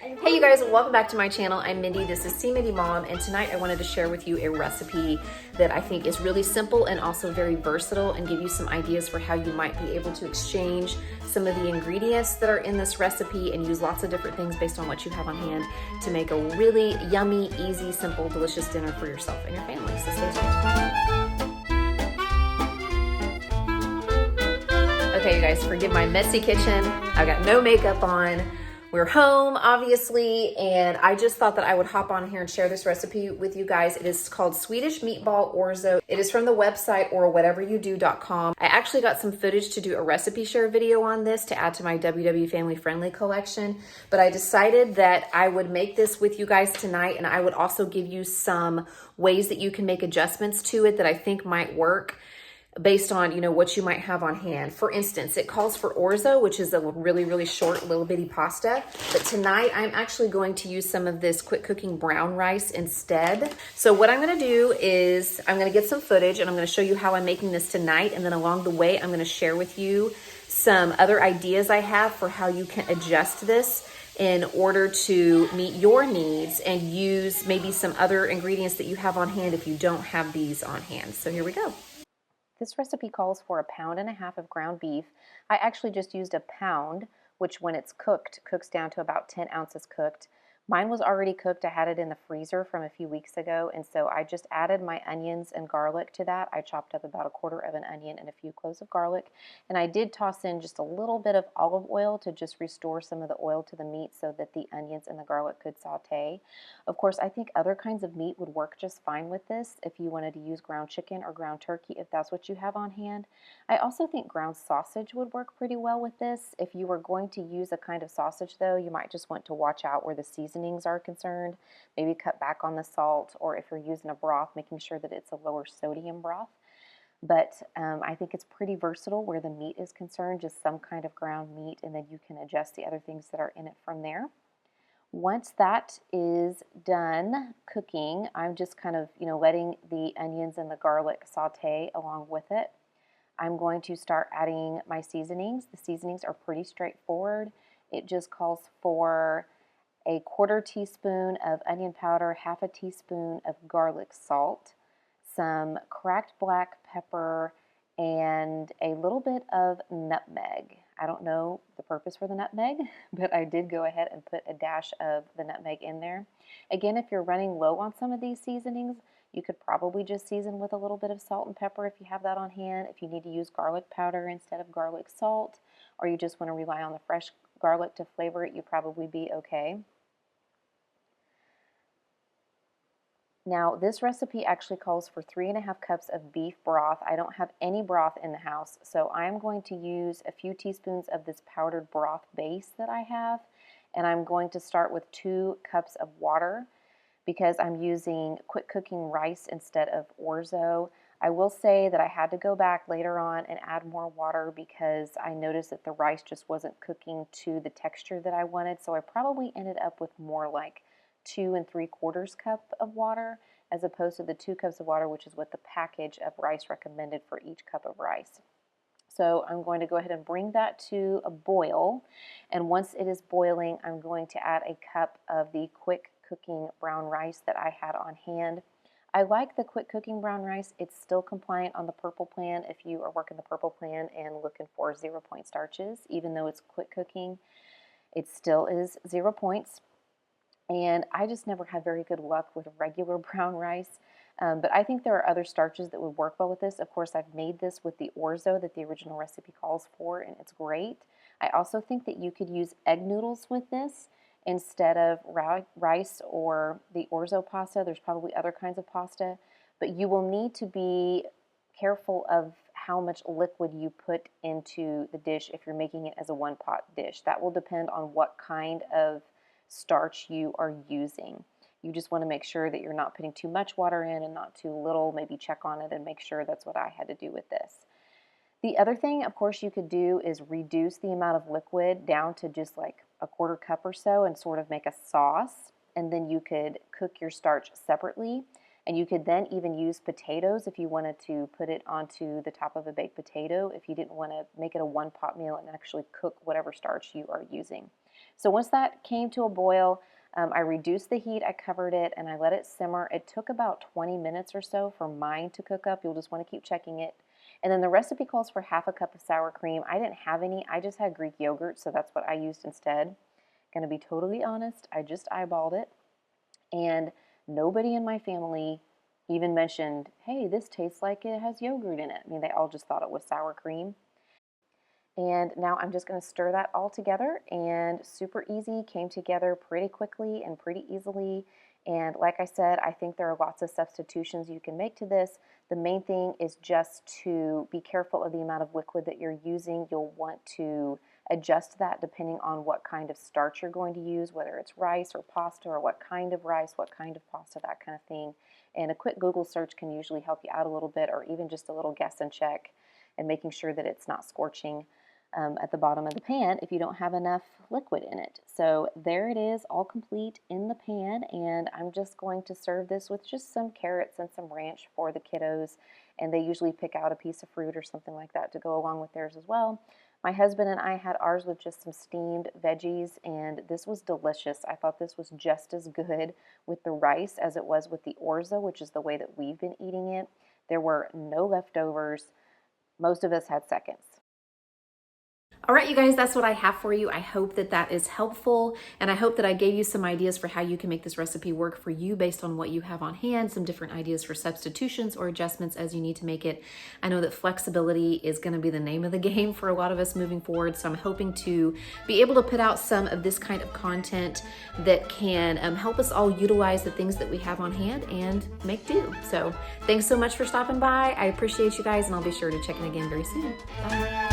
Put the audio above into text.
Hey you guys, welcome back to my channel. I'm Mindy, this is See Mindy Mom, and tonight I wanted to share with you a recipe that I think is really simple and also very versatile and give you some ideas for how you might be able to exchange some of the ingredients that are in this recipe and use lots of different things based on what you have on hand to make a really yummy, easy, simple, delicious dinner for yourself and your family. So stay tuned. Okay you guys, forgive my messy kitchen. I've got no makeup on. We're home, obviously, and I just thought that I would hop on here and share this recipe with you guys. It is called Swedish Meatball Orzo. It is from the website orwhateveryoudo.com. I actually got some footage to do a recipe share video on this to add to my WW Family Friendly collection, but I decided that I would make this with you guys tonight, and I would also give you some ways that you can make adjustments to it that I think might work based on, you know, what you might have on hand. For instance, it calls for orzo, which is a really, really short little bitty pasta. But tonight I'm actually going to use some of this quick cooking brown rice instead. So what I'm gonna do is I'm gonna get some footage and I'm gonna show you how I'm making this tonight. And then along the way, I'm gonna share with you some other ideas I have for how you can adjust this in order to meet your needs and use maybe some other ingredients that you have on hand if you don't have these on hand. So here we go. This recipe calls for 1.5 pounds of ground beef. I actually just used a pound, which when it's cooked, cooks down to about 10 ounces cooked. Mine was already cooked. I had it in the freezer from a few weeks ago, and so I just added my onions and garlic to that. I chopped up about 1/4 of an onion and a few cloves of garlic, and I did toss in just a little bit of olive oil to just restore some of the oil to the meat so that the onions and the garlic could saute. Of course, I think other kinds of meat would work just fine with this if you wanted to use ground chicken or ground turkey, if that's what you have on hand. I also think ground sausage would work pretty well with this. If you were going to use a kind of sausage, though, you might just want to watch out where the seasonings are concerned. Maybe cut back on the salt, or if you're using a broth, making sure that it's a lower sodium broth. But I think it's pretty versatile where the meat is concerned, just some kind of ground meat, and then you can adjust the other things that are in it from there. Once that is done cooking, I'm just kind of, letting the onions and the garlic saute along with it. I'm going to start adding my seasonings. The seasonings are pretty straightforward. It just calls for 1/4 teaspoon of onion powder, 1/2 teaspoon of garlic salt, some cracked black pepper, and a little bit of nutmeg. I don't know the purpose for the nutmeg, but I did go ahead and put a dash of the nutmeg in there. Again, if you're running low on some of these seasonings, you could probably just season with a little bit of salt and pepper if you have that on hand. If you need to use garlic powder instead of garlic salt, or you just want to rely on the fresh garlic to flavor it, you'd probably be okay. Now, this recipe actually calls for 3.5 cups of beef broth. I don't have any broth in the house, so I'm going to use a few teaspoons of this powdered broth base that I have, and I'm going to start with 2 cups of water because I'm using quick cooking rice instead of orzo. I will say that I had to go back later on and add more water because I noticed that the rice just wasn't cooking to the texture that I wanted, so I probably ended up with more like 2 3/4 cup of water as opposed to the 2 cups of water, which is what the package of rice recommended for each cup of rice. So I'm going to go ahead and bring that to a boil, and once it is boiling, I'm going to add a cup of the quick cooking brown rice that I had on hand. I like the quick cooking brown rice. It's still compliant on the purple plan if you are working the purple plan and looking for 0-point starches. Even though it's quick cooking, it still is 0 points. And I just never had very good luck with regular brown rice. But I think there are other starches that would work well with this. Of course, I've made this with the orzo that the original recipe calls for, and it's great. I also think that you could use egg noodles with this instead of rice or the orzo pasta. There's probably other kinds of pasta, but you will need to be careful of how much liquid you put into the dish if you're making it as a one-pot dish. That will depend on what kind of starch you are using. You just want to make sure that you're not putting too much water in and not too little. Maybe check on it and make sure. That's what I had to do with this. The other thing, of course, you could do is reduce the amount of liquid down to just like 1/4 cup or so and sort of make a sauce, and then you could cook your starch separately. And you could then even use potatoes if you wanted to put it onto the top of a baked potato if you didn't want to make it a one-pot meal and actually cook whatever starch you are using. So once that came to a boil, I reduced the heat, I covered it, and I let it simmer. It took about 20 minutes or so for mine to cook up. You'll just want to keep checking it. And then the recipe calls for half a cup of sour cream. I didn't have any. I just had Greek yogurt, so that's what I used instead. Gonna be totally honest, I just eyeballed it. And nobody in my family even mentioned, hey, this tastes like it has yogurt in it. I mean, they all just thought it was sour cream. And now I'm just going to stir that all together, and super easy, came together pretty quickly and pretty easily. And like I said, I think there are lots of substitutions you can make to this. The main thing is just to be careful of the amount of liquid that you're using. You'll want to adjust that depending on what kind of starch you're going to use, whether it's rice or pasta, or what kind of rice, what kind of pasta, that kind of thing. And a quick Google search can usually help you out a little bit, or even just a little guess and check, and making sure that it's not scorching at the bottom of the pan if you don't have enough liquid in it. So there it is, all complete in the pan, and I'm just going to serve this with just some carrots and some ranch for the kiddos, and they usually pick out a piece of fruit or something like that to go along with theirs as well. My husband and I had ours with just some steamed veggies, and this was delicious. I thought this was just as good with the rice as it was with the orzo, which is the way that we've been eating it. There were no leftovers. Most of us had seconds. All right, you guys, that's what I have for you. I hope that that is helpful, and I hope that I gave you some ideas for how you can make this recipe work for you based on what you have on hand, some different ideas for substitutions or adjustments as you need to make it. I know that flexibility is going to be the name of the game for a lot of us moving forward, so I'm hoping to be able to put out some of this kind of content that can help us all utilize the things that we have on hand and make do. So thanks so much for stopping by. I appreciate you guys, and I'll be sure to check in again very soon. Bye.